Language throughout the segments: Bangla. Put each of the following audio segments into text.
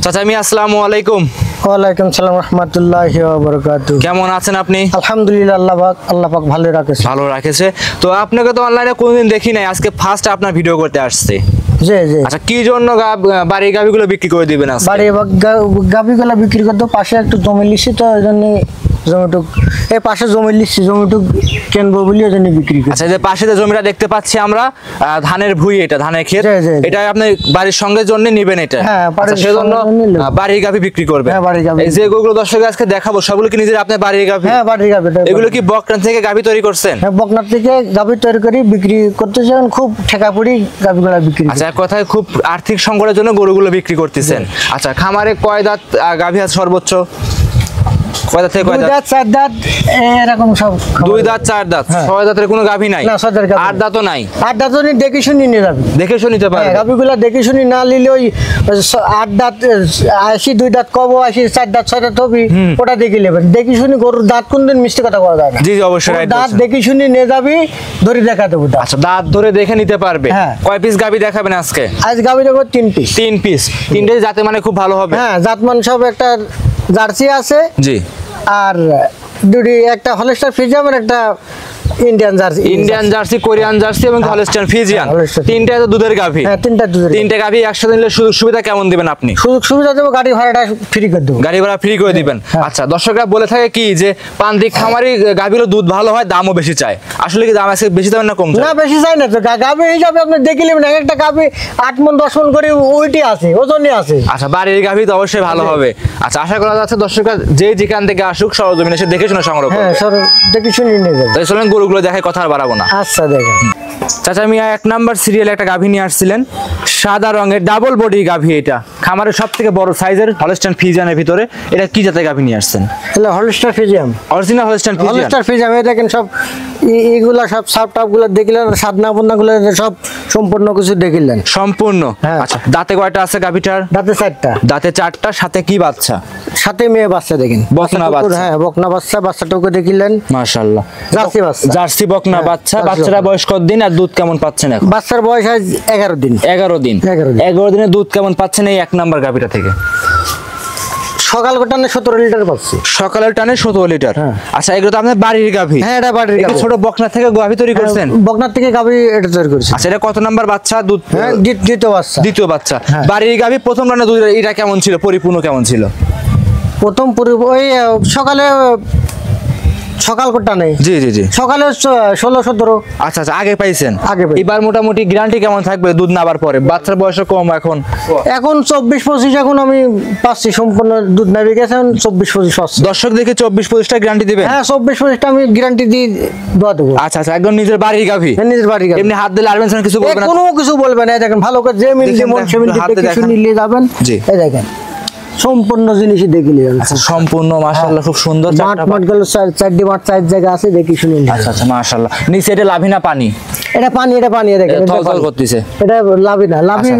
চাচা মিয়া আসসালামু আলাইকুম। ওয়ালাইকুম সালাম রাহমাতুল্লাহি ওয়া বারাকাতুহু। কেমন আছেন আপনি? আলহামদুলিল্লাহ, আল্লাহ পাক ভালো রাখেছে। ভালো রাখেছে। তো আপনাকে তো অনলাইনে কোনোদিন দেখি নাই, আজকে ফার্স্ট আপনার ভিডিও করতে আসছে। জি জি। আচ্ছা, কি জন্য বাড়ির গাভিগুলো বিক্রি করে দিবেন আজকে? বাড়ির গাভিগুলো বিক্রি করতে পাশে একটু জমি লিছি, তো এই জন্য জমিটুক এই পাশে জমি লিছি, জমিটুক কেনবো বলি ওই জন্য বিক্রি করি। আচ্ছা, যে পাশে যে জমিটা দেখতে পাচ্ছি আমরা, ধানের ভুঁই, এটা ধানের ক্ষেত, এটা আপনি বাড়ির সঙ্গে জন্য নেবেন এটা? হ্যাঁ, সেজন্য বাড়ির গাভি বিক্রি করবে। হ্যাঁ, বাড়ির গাভি। এই যে গরুগুলো দর্শক আজকে দেখাবো সবগুলো কি নিজের আপনার বাড়ির গাভি? হ্যাঁ, বাড়ির গাভি। এগুলো কি বকনা থেকে গাভি তৈরি করছেন? হ্যাঁ, বকনা থেকে গাভি তৈরি করি বিক্রি করতেছি, এখন খুব ঠেকা পড়ি গাভিগুলো বিক্রি। আচ্ছা, এক কথায় খুব আর্থিক সংকটের জন্য গরুগুলো বিক্রি করতেছেন। আচ্ছা, খামারে কয় দাঁত গাভি আছে সর্বোচ্চ? কয় দাঁত থেকে কয় দাঁত? 2 দাঁত 4 দাঁত এরকম সব। 2 দাঁত 4 দাঁত, 6 দাঁতের কোনো গাভি নাই? না, 6 দাঁতের গাভি। 8 দাঁতও নাই? 8 দাঁত দেখে শুনি নিয়ে যাবে। দেখে শুনি নিতে পারবে? গাভিগুলো দেখে শুনি না নিলে ওই 8 দাঁত 80, 2 দাঁত কব 80, 4 দাঁত 6 দাঁত হবে, ওটা দেখে নেবেন। দেখে শুনি গরুর দাঁত কোনদিন মিষ্টি কথা বলা যায় না। জি জি, অবশ্যই। দাঁত দেখে শুনি নিয়ে যাবি, ধরে দেখা দেবো। আচ্ছা, দাঁত ধরে দেখে নিতে পারবে। হ্যাঁ। কয় পিস গাভি দেখাবেন আজকে? আজ গাভি দেবো 3 পিস। 3 পিস। 3টে জাতে মানে খুব ভালো হবে। হ্যাঁ, জাতমান সব। একটা জার্সি আছে, জি, আর দুটি, একটা হলস্টার ফ্রিজিয়াম আর একটা Indian jersey. Indian jersey, Korean jersey এবং হলস্টাইন ফ্রিজিয়ান। 3টে তো দুধের গাভি। হ্যাঁ, 3টা দুধের। 3টে গাভি একসাথে নিলে সুযোগ সুবিধা কেমন দিবেন আপনি? সুযোগ সুবিধা দেবো, গাড়ি ভাড়াটা ফ্রি করে দেবো। গাড়ি ভাড়া ফ্রি করে দিবেন। আচ্ছা, দর্শকরা বলে থাকে কি যে প্রান্তিক খামারি গাভিগুলো দুধ ভালো হয়, দামও বেশি চায়। আসলে কি দাম আছে বেশি দাম না কম? না, বেশি চাই না তো। গাভি হিসাবে আপনি দেখে নেবেন, একটা গাভি 8 মণ 10 মণ করে ওইটি আছে, ওজনই আছে। আচ্ছা, বাড়ির গাভি তো অবশ্যই ভালো হবে। আচ্ছা, আশা করা যাচ্ছে দর্শকরা যে যেখান থেকে আসুক সরজমিনে এসে দেখে শুনে সংগ্রহ করবে। হ্যাঁ, সর দেখে শুনে নিয়ে যাবে। তাই চলেন গরুগুলো দেখায়, কথা আর বাড়াবো না। আচ্ছা, দেখেন। চাচা মিয়া 1 নাম্বার সিরিয়ালে একটা গাভী নিয়ে আসছিলেন, সাদা রঙের ডাবল বডি গাভী। এটা খামারের সবথেকে বড় সাইজের হলস্টাইন ফ্রিজিয়ানের ভিতরে। এটা কি জাতের গাভী নিয়ে আসছেন? হলো Holstein ফ্রিজিয়াম, original Holstein Friesian. Holstein ফ্রিজিয়াম। এই দেখেন সব এইগুলা সব সাপ টাপগুলো দেখলেন, সাদনা বন্ধাগুলো সব সম্পূর্ণ কিছু দেখলেন সম্পূর্ণ। হ্যাঁ। আচ্ছা, দাঁতে কয়টা আছে গাভীটার? দাঁতে 4টা। দাঁতে 4টা, সাথে কি বাচ্চা? সাথে মেয়ে বাচ্চা দেখেন, বকনা বাচ্চা। হ্যাঁ, বকনা বাচ্চা। বাচ্চাটাকে দেখলেন, মাশাআল্লাহ। জার্সি বাচ্চা, জার্সি বকনা বাচ্চা। জার্সি বাচ্চাটা বয়স কত দিন আর দুধ কেমন পাচ্ছেন এখন? বাচ্চার বয়স আজ 11 দিন। 11 দিন। 11 দিনে দুধ কেমন পাচ্ছেন এই 1 নাম্বার গাভীটা থেকে? সকাল টানে 17 লিটার পাচ্ছি। সকালের টানে 17 লিটার। আচ্ছা, এগুলো তো আপনার বাড়ির গাভী? হ্যাঁ, এটা বাড়ির গাভী। ছোট বকনা থেকে গাভী তৈরি করছেন? বকনার থেকে গাভী এটা তৈরি করেছি। আচ্ছা, এটা কত নাম্বার বাচ্চা? দুধ? হ্যাঁ, দ্বিতীয় বাচ্চা। দ্বিতীয় বাচ্চা। হ্যাঁ। বাড়ির গাভী প্রথম রানে দুধ এটা কেমন ছিল, পরিপূর্ণ কেমন ছিল? প্রথম ওই সকাল কোটা নেই। জি জি জি, সকালে 16-17। আচ্ছা আচ্ছা, আগে পাইছেন? আগে পাই। এবার মোটামুটি গ্যারান্টি কেমন থাকবে দুধ নাবার পরে? বাচ্চার বয়স কম এখন 24-25 এখন আমি পাচ্ছি, সম্পূর্ণ দুধ নেবে গেছে 24-25 পাচ্ছি। দর্শক দেখে 24-25টা গ্যারান্টি দিবেন? হ্যাঁ, 24-25টা আমি গ্যারান্টি দিয়ে দোয়া দেবো। আচ্ছা আচ্ছা, একদম নিজের বাড়ির গাভী? নিজের বাড়ির গাভী। এমনি হাত দিলে আরবেন কিছু বলবেন না? কোনো কিছু বলবেন না। দেখেন ভালো করে যে মিনিটে মন সে মিনিটে কিছু নিয়ে যাবেন। জি, এই দেখেন সম্পূর্ণ জিনিসই দেখে নিলেন। আচ্ছা, সম্পূর্ণ মাশাআল্লাহ, খুব সুন্দর। মাঠ গেল 4টি মাঠ 4 জায়গা আছে, দেখি শুনে নিলেন। আচ্ছা আচ্ছা, মাশাআল্লাহ। নিচে এটা লাভি না পানি? এটা পানি, এটা পানি। দেখেন থলথল করতেছে। এটা লাভি না, লাভি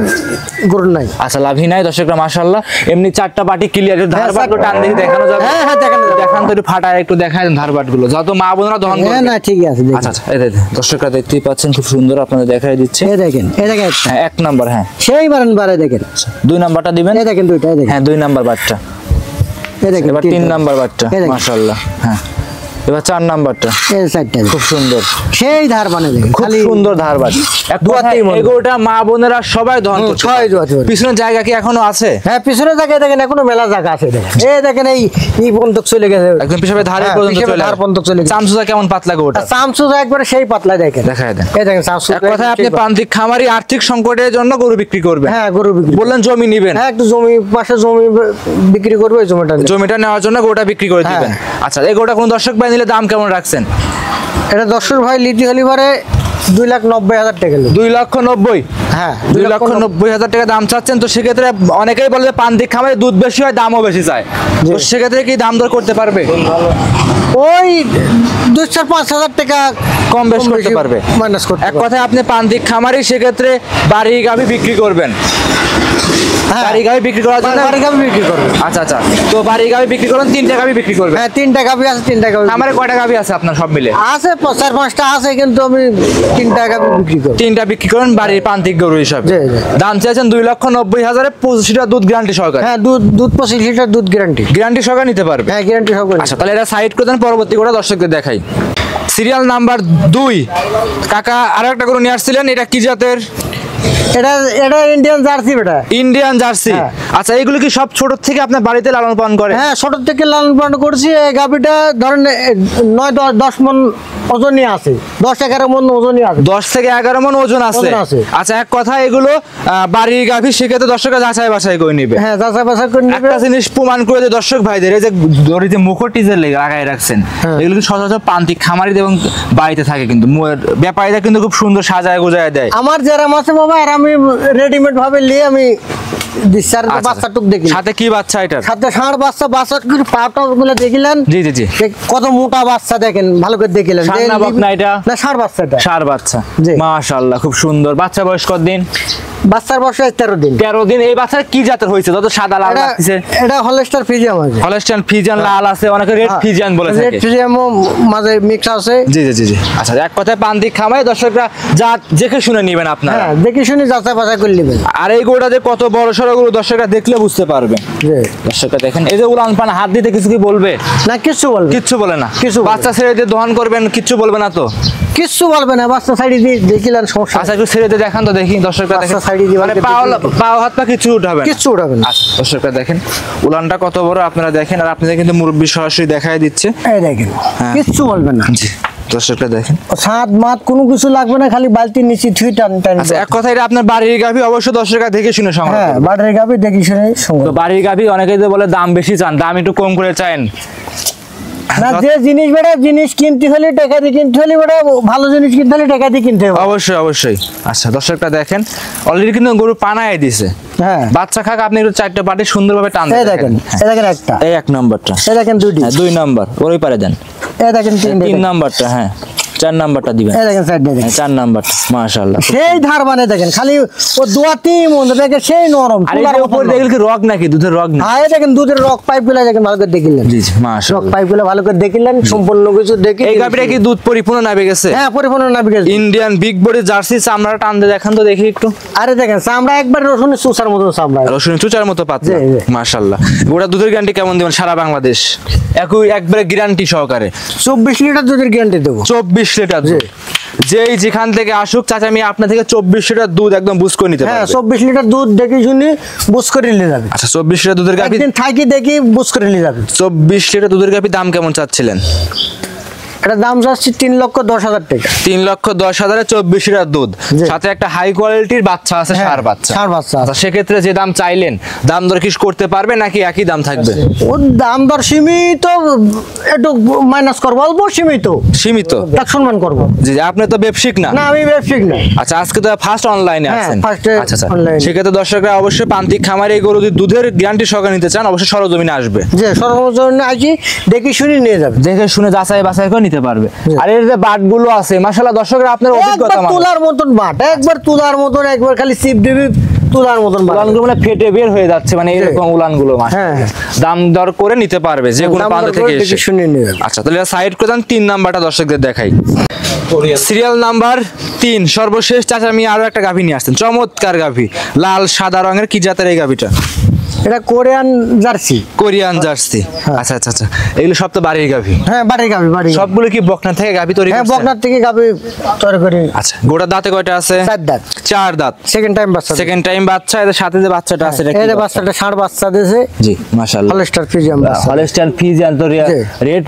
গরুর নাই। আচ্ছা, লাভি নাই দর্শকরা, মাশাআল্লাহ। এমনি 4টা পাটি ক্লিয়ার। ধারবাটগুলো টান দেখি দেখানো যাবে? হ্যাঁ হ্যাঁ, দেখান তো, একটু ফাটায় একটু দেখায় ধারবাটগুলো, যত মা বোনরা দহন করে। হ্যাঁ, না ঠিক আছে। আচ্ছা আচ্ছা, এই দেখেন দর্শকরা দেখতেই পাচ্ছেন, খুব সুন্দর আপনাদের দেখাই দিচ্ছে। এই দেখেন, এই দেখেন। হ্যাঁ, 1 নাম্বার। হ্যাঁ, সেই বারেন বারে দেখেন। 2 নাম্বারটা দিবেন? এই দেখেন দুইটা। এই দেখেন। হ্যাঁ, 2 নাম্বার বাচ্চা। এই দেখেন, এবার 3 নাম্বার বাচ্চা। মাশাআল্লাহ। হ্যাঁ, এবার 4 নাম্বারটা। এই সাইডটা খুব সুন্দর, সেই ধার মানে দেখেন, খুব সুন্দর ধারবাট। এগুলোটা মা বোনেরা সবাই দহন করছে। পিছনের জায়গা কি এখনো আছে? হ্যাঁ, পিছনের জায়গায় দেখেন এখনো মেলা জায়গা আছে। দেখেন এই দেখেন, এই পর্যন্ত চলে গেছে, একদম পিছনের ধারে পর্যন্ত চলে গেছে। ধার পর্যন্ত চলে গেছে। চামচুটা কেমন পাতলা গোটা? চামচুটা একবারে সেই পাতলা। দেখেন, দেখায় দেন। এই দেখেন চামচু। এক কথা, আপনি প্রান্তিক খামারি আর্থিক সংকটের জন্য গরু বিক্রি করবেন? হ্যাঁ, গরু বিক্রি। বললেন জমি নেবেন? হ্যাঁ, একটু জমি পাশে জমি বিক্রি করবে, জমিটা নেওয়ার জন্য গরুটা বিক্রি করে দিবেন। আচ্ছা, এই গরুটা কোন দর্শক ভাই নিলে দাম কেমন রাখছেন? এটা দর্শক ভাই লিটি হলিবারে 2,90,000 টাকা। 2,90,000? হ্যাঁ, 2,90,000 টাকা দাম চাচ্ছেন। তো সেক্ষেত্রে অনেকেই বলে যে প্রান্তিক খামারে দুধ বেশি হয়, দামও বেশি চায়। তো সেক্ষেত্রে কি দাম দর করতে পারবে? ওই 2-4-5,000 টাকা কম বেশ করতে পারবে, মাইনাস করতে। এক কথায় আপনি প্রান্তিক খামারি, সেক্ষেত্রে বাড়ি গাভী বিক্রি করবেন। বাড়ি গাভি বিক্রি করার জন্য বাড়ি গাভি বিক্রি করবে। আচ্ছা আচ্ছা, তো বাড়ি গাভি বিক্রি করেন, 3টা গাভি বিক্রি করবে। হ্যাঁ 3টা গাভি আছে, 3টা গাভি খামারে কয়টা গাভি আছে আপনার সব মিলে? আছে 4-5টা আছে, কিন্তু আমি 3টা গাভি বিক্রি করি। 3টা বিক্রি করেন বাড়ির প্রান্তিক গরু হিসাবে। জি, জি। দাম চাইছেন 2,90,000-এ 25 লিটার দুধ গ্যারান্টি সহকারে। হ্যাঁ দুধ 25 লিটার দুধ গ্যারান্টি। গ্যারান্টি সহকারে নিতে পারবে। হ্যাঁ গ্যারান্টি সব। আচ্ছা তাহলে এটা সাইড করে দেন, পরবর্তী করে দর্শকদের দেখাই। সিরিয়াল নাম্বার 2, কাকা আরো একটা গরু নিয়ে আসছিলেন, এটা কি জাতের? এটা ইন্ডিয়ান জার্সি বেটা। Indian jersey. হ্যাঁ। আচ্ছা এগুলো কি সব ছোট থেকে আপনার বাড়িতে লালন পালন করে? হ্যাঁ ছোট থেকে লালন পালন করছি। এই গাভিটা ধরেন 9-10 মণ ওজনই আছে, 10-11 মণ ওজনই আছে। 10 থেকে 11 মণ ওজন আছে। ওজন আছে। আচ্ছা এক কথা এগুলো বাড়ির গাভী, সেক্ষেত্রে দর্শকরা যাচাই বাছাই করে নিবে। হ্যাঁ যাচাই বাছাই করে নেবে। একটা জিনিস প্রমাণ করে যে দর্শক ভাইদের, এই যে দড়িতে মুখটি যে লাগাই রাখছেন, হ্যাঁ। এগুলো কিন্তু সচরাচর প্রান্তিক খামারিদের এবং বাড়িতে থাকে, কিন্তু ব্যাপারীরা কিন্তু খুব সুন্দর সাজায় গোজায় দেয়। আমার যেরাম আছে বাবা, আর আমি রেডিমেড ভাবে নিয়ে আমি দিচ্ছি। আর আচ্ছা, বাচ্চা টুক দেখি সাথে কি বাচ্চা এটা? সাথে ষাঁড় বাচ্চা, বাচ্চা পাটা গুলো দেখিলেন? জি জি জি। কত মোটা বাচ্চা দেখেন, ভালো করে দেখিলেন? ষাঁড় না বকনা এটা? না ষাঁড় বাচ্চাটা। ষাঁড় বাচ্চা। জি। মাশাআল্লাহ খুব সুন্দর। বাচ্চা বয়স কতদিন? বাচ্চার বয়স 13 দিন। 13 দিন। এই বাচ্চা কি জাতের হয়েছে? যত সাদা লাল লাগছে। এটা হলস্টার ফিজিয়াম আছে। হলস্টাইন ফিজিয়ান লাল আছে, অনেকে রেড ফিজিয়ান বলে থাকে। রেড ফিজিয়ামও মাঝে মিক্স আছে। জি জি জি জি। আচ্ছা এক কথায় প্রান্তিক খামারে দর্শকরা জাত দেখে শুনে নেবেন আপনারা। হ্যাঁ দেখে শুনে যাচাই বাছাই করে নেবেন। আর এই গরুটা যে কত বড় সড়ো গরু দর্শকরা দেখলে বুঝতে পারবে। জি। দর্শকরা দেখেন, এই যে উলান পান হাত দিতে কিছু কি বলবে? না কিচ্ছু বলবে, কিচ্ছু বলে না। কিছু বলবে না। বাচ্চা ছেড়ে দিয়ে দহন করবেন, কিচ্ছু বলবে না তো? কিচ্ছু বলবে না। বাচ্চা সাইডে দিয়ে দেখিলেন সমস্যা। আচ্ছা একটু ছেড়ে দিয়ে দেখান তো দেখি, দর্শকরা দেখেন। বাচ্চা সাইডে দিয়ে মানে পাও হাত পা কিছু উঠাবে না? কিচ্ছু উঠাবে না। আচ্ছা দর্শকরা দেখেন উলানটা কত বড় আপনারা দেখেন, আর আপনাদের কিন্তু মুরব্বি সরাসরি দেখাই দিচ্ছে। এই দেখেন হ্যাঁ। কিচ্ছু বলবে না। জি দর্শকরা দেখেন। সাত মাত কোনো কিছু লাগবে না, খালি বালতির নিচে থুই টান টান। আচ্ছা এক কথা এটা আপনার বাড়ির গাভী, অবশ্যই দর্শকরা দেখে শুনে সংগ্রহ হ্যাঁ করবে। বাড়ির গাভি দেখি শুনে তো সংগ্রহ। বাড়ির গাভী অনেকেই যে বলে দাম বেশি চান, দাম একটু কম করে চান। না যে জিনিস বেটা, জিনিস কিনতে হলে টাকা দিয়ে কিনতে হলে বেটা, ভালো জিনিস কিনতে হলে টাকা দিয়ে কিনতে হবে। অবশ্যই অবশ্যই। আচ্ছা দর্শকরা দেখেন অলরেডি কিন্তু গরু পানায় দিছে। হ্যাঁ বাচ্চা খাক, আপনি একটু 4টা পাটি সুন্দরভাবে টান এই দেখেন, এই দেখেন একটা, এই 1 নম্বরটা, এই দেখেন দুইটি, হ্যাঁ 2 নম্বর ওই পারে দেন, এই দেখেন 3 নম্বরটা, হ্যাঁ 4 নম্বরটা দিবেন, এই দেখেন সাইডে দেখেন 4 নম্বরটা। মাশাআল্লাহ সেই ধার মানে দেখেন, খালি ও দোয়াতি মধ্যে দেখে সেই নরম। আর এই যে উপরে দেখলে কি রগ নাকি? দুধের রগ না? হ্যাঁ এই দেখেন দুধের রক পাইপ গুলো দেখেন, ভালো করে দেখিলেন? জি জি রক মাশাআল্লাহ। পাইপ গুলো ভালো করে দেখিলেন, সম্পূর্ণ কিছু দেখি। এই গাভীটা কি দুধ পরিপূর্ণ নাবে গেছে? হ্যাঁ পরিপূর্ণ নাবি গেছে। ইন্ডিয়ান বিগ বডি জার্সি চামড়া টান দিয়ে দেখান তো দেখি একটু। আরে দেখেন চামড়া একবার রসুনের চুষার মতো চামড়া। রসুন চুচার মতো পাতলা। জি, জি। মাশাআল্লাহ। গোটা দুধের গ্যারান্টি কেমন দিবেন সারা বাংলাদেশ? একবারে গ্যারান্টি সহকারে 24 লিটার দুধের গ্যারান্টি দেবো। 24 লিটার দুধ। যেই যেখান থেকে আসুক চাচা, আমি আপনার থেকে 24 লিটার দুধ একদম বুঝ করে নিতে হ্যাঁ পারবো। 24 লিটার দুধ দেখি শুনি বুঝ করে নিয়ে যাবে। আচ্ছা 24 লিটার দুধের গাভী, একদিন থাকি দেখি বুঝ করে নিয়ে যাবে। 24 লিটার দুধের গাভী দাম কেমন চাচ্ছিলেন? এটা দাম যাচ্ছে 3,10,000 টাকা। 3,10,000-এ 24 লিটার দুধ, জি। সাথে একটা হাই কোয়ালিটির বাচ্চা আছে, হ্যাঁ, ষাঁড় বাচ্চা। ষাঁড় বাচ্চা। আচ্ছা সেক্ষেত্রে যে দাম চাইলেন, দাম দর কি করতে পারবে নাকি একই দাম থাকবে? ওর দাম দর সীমিত, একটু মাইনাস করবো, অল্প সীমিত, সীমিত। এক সম্মান করবো। জি জি, আপনি তো ব্যবসায়িক না। না আমি ব্যবসায়িক না। আচ্ছা আজকে তো ফার্স্ট অনলাইনে হ্যাঁ, আছেন। first এ আচ্ছা আচ্ছা online। সেক্ষেত্রে দর্শকরা অবশ্যই প্রান্তিক খামারে এই গরু যদি দুধের গ্যারান্টি সহকারে নিতে চান, অবশ্যই সরজমিনে আসবে, যে সর্বজন্য আছি দেখি শুনি নিয়ে যাবে। দেখে শুনে যাচাই বাছাই করে নিতে পারবে। আর এর যে বাটগুলো আছে মাশাআল্লাহ, দর্শকরা আপনার অভিজ্ঞতা একবার মানে তুলার মতন বাট, একবার তুলার মতন, একবার খালি চিপ দিবি তুলার মতন বাট। উলানগুলো মানে ফেটে বের হয়ে যাচ্ছে, মানে এরকম উলানগুলো হ্যাঁ। দাম দর করে নিতে পারবে যে কোনো দাম প্রান্ত দর থেকে করে দেখে এসে। শুনে নিয়ে যাবে। আচ্ছা তাহলে সাইড করে দেন, 3 নাম্বারটা দর্শকদের দেখাই। সিরিয়াল নাম্বার 3 সর্বশেষ চাচা আমি আরো একটা গাভী নিয়ে আসছেন, চমৎকার গাভী, লাল সাদা রঙের। কি জাতের এই গাভীটা? এটা কোরিয়ান জার্সি। Korean jersey. আচ্ছা আচ্ছা আচ্ছা, এগুলো সব তো বাড়ির গাভী? হ্যাঁ বাড়ি গাবি, বাড়ি গাবি। সবগুলো কি বকনা থেকে গাভী তৈরি হ্যাঁ করছেন? বকনার থেকে গাবি তৈরি করি। আচ্ছা গোটা দাঁতে কয়টা আছে? 4 দাঁত। 4 দাঁত। সেকেন্ড টাইম বাচ্চা। সেকেন্ড টাইম বাচ্চা। এর সাথে যে বাচ্চাটা আছে এটা কি এই যে বাচ্চা? বাচ্চাটা ষাঁড় বাচ্চা দিয়েছে। জি মাশাআল্লাহ। হলস্টার ফিজিয়াম বাচ্চা। হলস্টাইন ফ্রিজিয়ান তো জি। রেড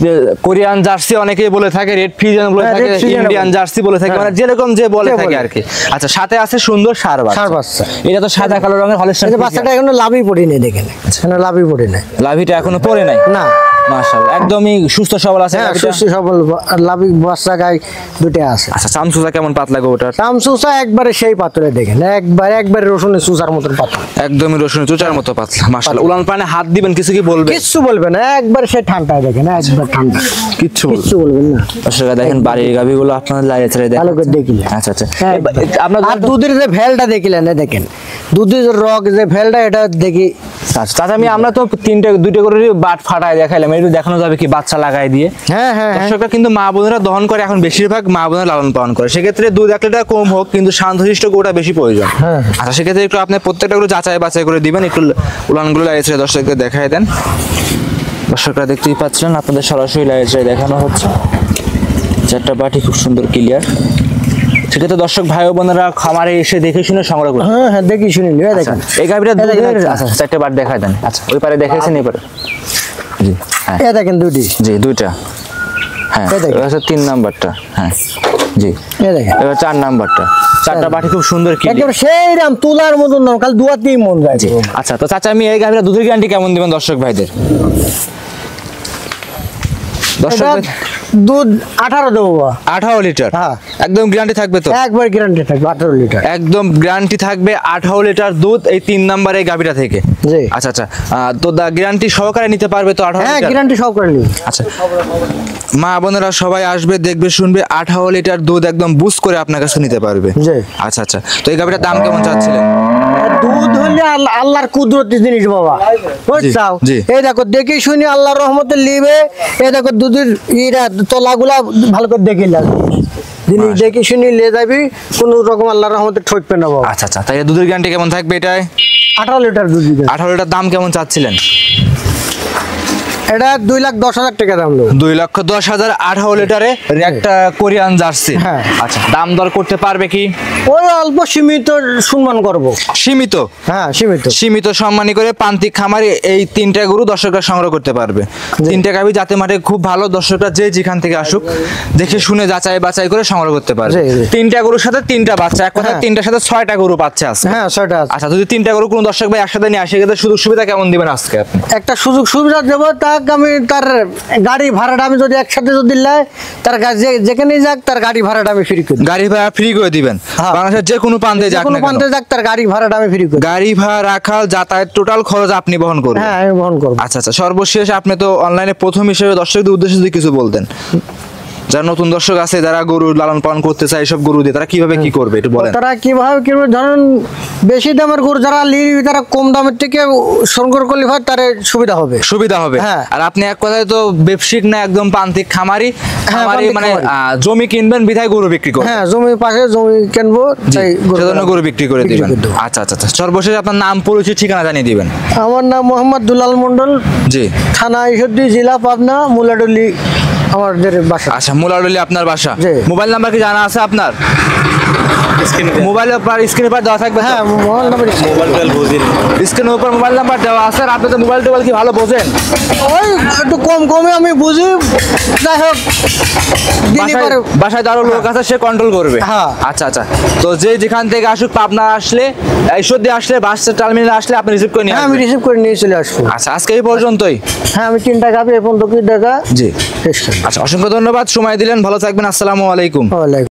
কোরিয়ান জার্সি অনেকেই বলে থাকে, রেড ফ্রিজিয়ান বলে হ্যাঁ, থাকে, red Friesian ইন্ডিয়ান বলে। জার্সি বলে থাকে, হ্যাঁ। মানে যেরকম যে বলে যে থাকে বলে। আর কি। আচ্ছা সাথে আছে সুন্দর ষাঁড় ষাঁড় বাচ্চা। বাচ্চা। এটা তো সাদা কালো রঙের হলস্টাইন এই যে বাচ্চাটা এখনো লাভই পড়ি নাই, দেখেন এখনো লাভই পড়ি নাই। লাভিটা এখনো পড়ে নাই। না মাশাআল্লাহ একদমই সুস্থ সবল আছে হ্যাঁ, গাভীটা? সুস্থ সবল লাভি বাচ্চা গাই দুটো আছে। আচ্ছা চামচুচা কেমন পাতলা গো ওটার? চামচুচা একবারে সেই পাতলে দেখেন, একবারে রসুনের চুচার মতন পাতলা, একদমই রসুনের চুচার মতো পাতলা মাশাআল্লাহ। উলান পানে হাত দিবেন কিছু কি বলবে? কিচ্ছু বলবে না, একবারে সেই ঠান্ডায় দেখেন, একবার ঠান্ডা, কিচ্ছু কিচ্ছু বলবেন না। দর্শক দেখেন বাড়ির গাভীগুলো আপনাদের লাইনে ছেড়ে ভালো দেখেন। করে দেখিলেন। আচ্ছা আচ্ছা হ্যাঁ, আপনার আর দুধের যে ভেলটা দেখিলেন, দেখেন দুধের যে রগ যে ভেলটা, এটা দেখি। চাচা আমি আমরা তো দুইটা করে বাট ফাটায় দেখাইলাম, একটু দেখানো যাবে কি বাচ্চা লাগাই দিয়ে? হ্যাঁ হ্যাঁ হ্যাঁ। দর্শকরা কিন্তু মা বোনেরা দহন করে, এখন বেশিরভাগ মা বোনেরা লালন পালন করে, সেক্ষেত্রে দুধ 1 লিটার কম হোক কিন্তু শান্তশিষ্ট গরুটা বেশি প্রয়োজন। হ্যাঁ। আচ্ছা সেক্ষেত্রে একটু আপনি প্রত্যেকটা গরু যাচাই বাছাই করে দিবেন, একটু উলানগুলো লাগিয়েছে দর্শককে দেখাই দেন। দর্শকরা দেখতেই পাচ্ছেন আপনাদের সরাসরি লাগিয়েছে দেখানো হচ্ছে, 4টা বাটি খুব সুন্দর ক্লিয়ার। সেক্ষেত্রে দর্শক ভাই ও বোনেরা খামারে এসে দেখে শুনে সংগ্রহ করুন। হ্যাঁ হ্যাঁ, দেখি শুনি দেখেন। এই গাভীটা এই দেখেন, দুধের আচ্ছা 4টে বাট দেখাই দেন। আচ্ছা ওই পারে দেখাইছেন এই পারে? জি হ্যাঁ এ দেখেন দুটি, জি দুইটা। হ্যাঁ এই দেখেন। এটা হচ্ছে 3 নাম্বারটা। হ্যাঁ জি এ দেখেন এবার 4 নাম্বারটা। 4টা বাটি খুব সুন্দর কি। একেবারে সেই রাম তুলার মতন নাম, খালি দুয়াতেই মন যায়। আচ্ছা তো চাচা আমি এই গাভীটা দুধের গ্যারান্টি কেমন দিবেন দর্শক ভাইদের? দর্শক এটা দুধ 18 দেবো। 18 লিটার হ্যাঁ। একদম গ্যারান্টি থাকবে তো? একবার গ্যারান্টি থাকবে 18 লিটার। একদম গ্যারান্টি থাকবে 18 লিটার দুধ এই 3 নাম্বারে গাভীটা থেকে। জি। আচ্ছা আচ্ছা তো গ্যারান্টি সহকারে নিতে পারবে তো 18 হ্যাঁ, লিটার? গ্যারান্টি সব করে নিই। আচ্ছা মা বোনেরা সবাই আসবে, দেখবে, শুনবে, 18 লিটার দুধ একদম বুস্ট করে আপনার কাছে নিতে পারবে। জি। আচ্ছা আচ্ছা তো এই গাভীটার দাম কেমন চাচ্ছিলেন? দুধ হলে আল্লাহর কুদরতি জিনিস বাবা, বুঝছাও? জি। এই দেখো দেখি শুনি আল্লাহর রহমতে লিবে, এই দেখো দুধের ইরা তলাগুলা ভালো করে দেখি জিনিস দেখি শুনি লে যাবি, কোন রকম আল্লাহর রহমতে ঠকবে না বাবা। আচ্ছা আচ্ছা তাই দুধের গ্যারান্টি কেমন থাকবে এটায়? 18 লিটার দুধ দিবে। 18 লিটার দাম কেমন চাচ্ছিলেন? এটা 2,10,000 টাকা দাম নেব। 2,10,000 18 লিটারে একটা কোরিয়ান জার্সি। হ্যাঁ। আচ্ছা দাম দর করতে পারবে কি? ওই অল্প সীমিত সম্মান করব। সীমিত? হ্যাঁ সীমিত। সীমিত সম্মানী করে প্রান্তিক খামারে এই 3টা গরু দর্শকরা সংগ্রহ করতে পারবে। 3টা গাভী জাতে মাঠে খুব ভালো, দর্শকরা যে যেখান থেকে আসুক দেখে শুনে যাচাই বাছাই করে সংগ্রহ করতে পারবে। জি, জি। 3টা গরুর সাথে 3টা বাচ্চা, এক কথা হ্যাঁ। 3টার সাথে 6টা গরু পাচ্ছে আজকে। হ্যাঁ সেটা আছে। আচ্ছা যদি 3টা গরু কোনো দর্শক ভাই একসাথে নিয়ে আসে সেক্ষেত্রে সুযোগ সুবিধা কেমন দিবেন আজকে আপনি? একটা সুযোগ সুবিধা দেবো, তাকে আমি তার গাড়ি ভাড়াটা আমি যদি একসাথে যদি লাই, তার যেখানেই যাক তার গাড়ি ভাড়াটা আমি ফ্রি করে দিই। গাড়ি ভাড়া ফ্রি করে দিবেন? হ্যাঁ। বাংলাদেশের যে কোনো প্রান্তে যাক কোনো না কেন প্রান্তে যাক তার গাড়ি ভাড়াটা আমি ফ্রি করি। গাড়ি ভাড়া, রাখাল, যাতায়াত টোটাল খরচ আপনি বহন করবেন? হ্যাঁ আমি বহন করবো। আচ্ছা আচ্ছা সর্বশেষ আপনি তো অনলাইনে প্রথম হিসেবে দর্শকদের উদ্দেশ্যে যদি কিছু বলতেন, যারা নতুন দর্শক আছে যারা গরু লালন পালন করতে চায় এইসব গরু দিয়ে তারা কিভাবে কি করবে একটু বলেন। তারা কিভাবে কিভাবে ধরেন বেশি দামের গরু যারা লিবি তারা কম দামের থেকে সংগ্রহ করলে হয় তার সুবিধা হবে। সুবিধা হবে। হ্যাঁ। আর আপনি এক কথায় তো ব্যবসায়িক না, একদম প্রান্তিক খামারি। খামারি প্রান্তিক মানে খামারি। জমি কিনবেন বিধায় গরু বিক্রি করবেন। হ্যাঁ জমির পাশে জমি কিনবো, তাই সেজন্য গরু বিক্রি করে দিবেন। দেবো। আচ্ছা আচ্ছা আচ্ছা সর্বশেষ আপনার নাম, পরিচয়, ঠিকানা জানিয়ে দিবেন। আমার নাম মোহাম্মদ দুলাল মন্ডল, জি। থানা ঈশ্বরদী, জেলা পাবনা, মুলাডলি আমাদের বাসা। আচ্ছা মুলাডলি আপনার বাসা। জি। মোবাইল নাম্বার কি জানা আছে আপনার? মোবাইল আপনার স্ক্রিনে পর দেওয়া থাকবে? হ্যাঁ মোবাইল নাম্বার স্ক্রিনের উপর মোবাইল নাম্বার দেওয়া আছে। আর আপনি তো মোবাইল টোবাইল কি ভালো বোঝেন? ওই একটু কম কমে আমি বুঝি, যাই হোক দিনই করে। বাসায় তারও লোক আছে, সে কন্ট্রোল করবে। হ্যাঁ। আচ্ছা আচ্ছা তো যে যেখান থেকে আসুক, পাবনা আসলে, ঈশ্বরদী আসলে, বাস টার্মিনালে আসলে আপনি রিসিভ করে নিয়ে হ্যাঁ আমি আসবেন। রিসিভ করে নিয়ে চলে আসবো। আচ্ছা আজকে এই পর্যন্তই। হ্যাঁ আমি 3 টাকা এখন তো কি টাকা জি শেষ করি। আচ্ছা অসংখ্য ধন্যবাদ, সময় দিলেন, ভালো থাকবেন, আসসালামু আলাইকুম। ওয়ালাইকুম।